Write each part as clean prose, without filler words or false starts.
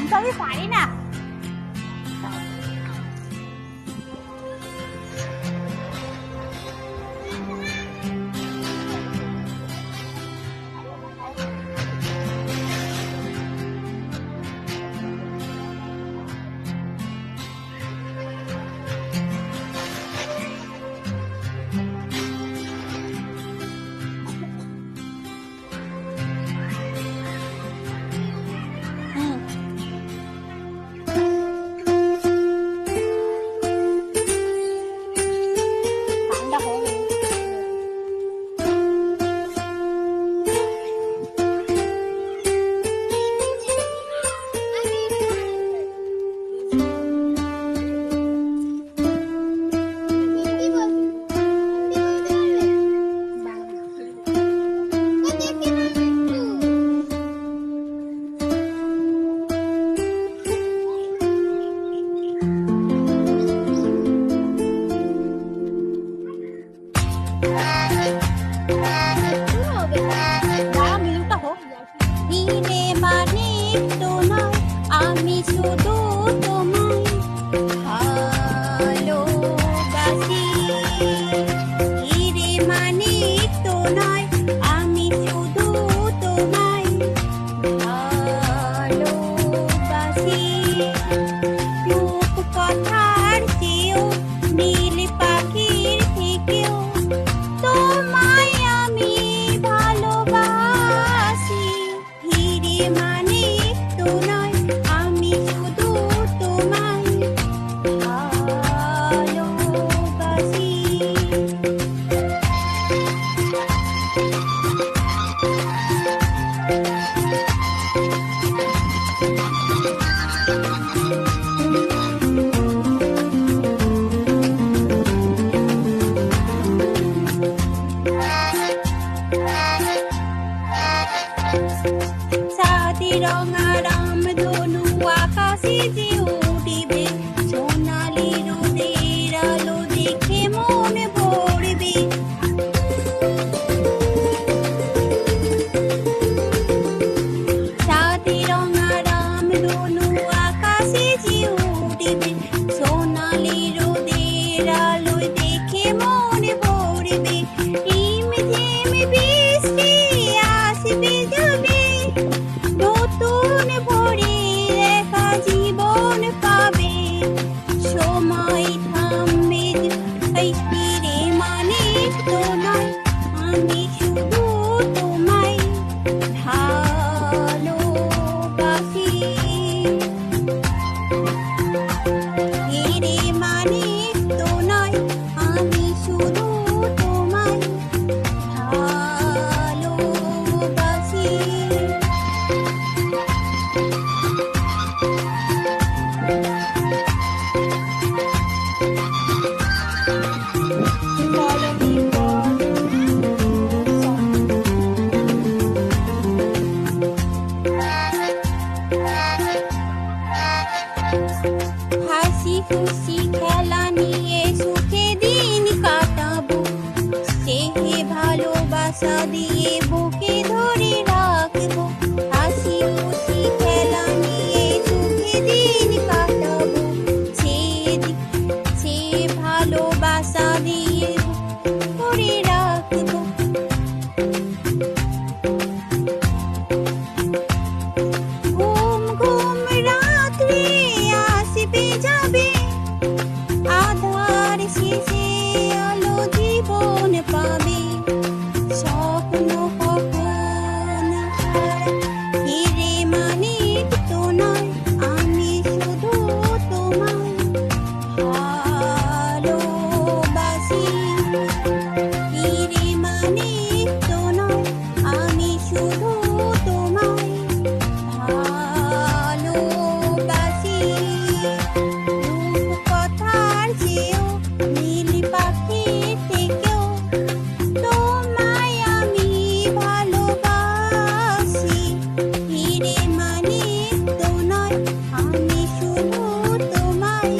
তো আমি পারি না। আমি শুধু তোমায় ভালোবাসি, হিরে মানিক তো নয়, আমি শুধু তোমায় ভালোবাসি। রূপ কথার চেয়েও নীল পাখির থেকেও তোমায় আমি ভালোবাসি, হিরে মানিক তো নয়, আমি শুধু তোমায় ভালোবাসি। সাদী রঙা রামধনু আকাশে যে উড়িবে, সোনালি রোদের আলো দেখে মন ভরবে। সাদী রঙা রামধনু আকাশে যে উড়িবে, সোনালি রোদের আলো দেখে মন ভরবে। ঝিমঝিম বৃষ্টি আসবে যাবে, নতুন ভোরে দেখা জীবন পাবে। সময় থামবে ফিরে মানিক তো নয়, আমি শুধু তোমায় ভালোবাসি, হিরে মানিক তো নয়, আমি শুধু তোমায় ভালোবাসি। হাসি খুশি খেলা নিয়ে সুখে দিন কাটাবো, চেয়ে ভালোবাসা দিয়ে বুকে ধরে রাখবো। হাসি খুশি খেলা নিয়ে সুখে দিন কাটাবো, চেয়ে ভালোবাসা দিয়ে ধরে রাখবো। ঘুম ঘুম রাত্রে আসবে যাবে, আধার শেষে আলো জীবন পাবে। স্বপ্ন কখন হিরে মানিক তো নয়, আমি শুধু তোমায় ভালোবাসি, হিরে মানিক তো নয়, আমি শুধু তোমায় ভালোবাসি। রূপ কথার চেয়েও নীল পাখির থেকেও তোমায় আমি ভালোবাসি, হিরে মানিক তো নয়, আমি শুধু তোমায়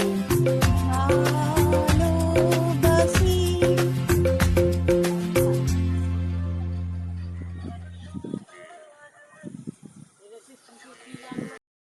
ভালোবাসি।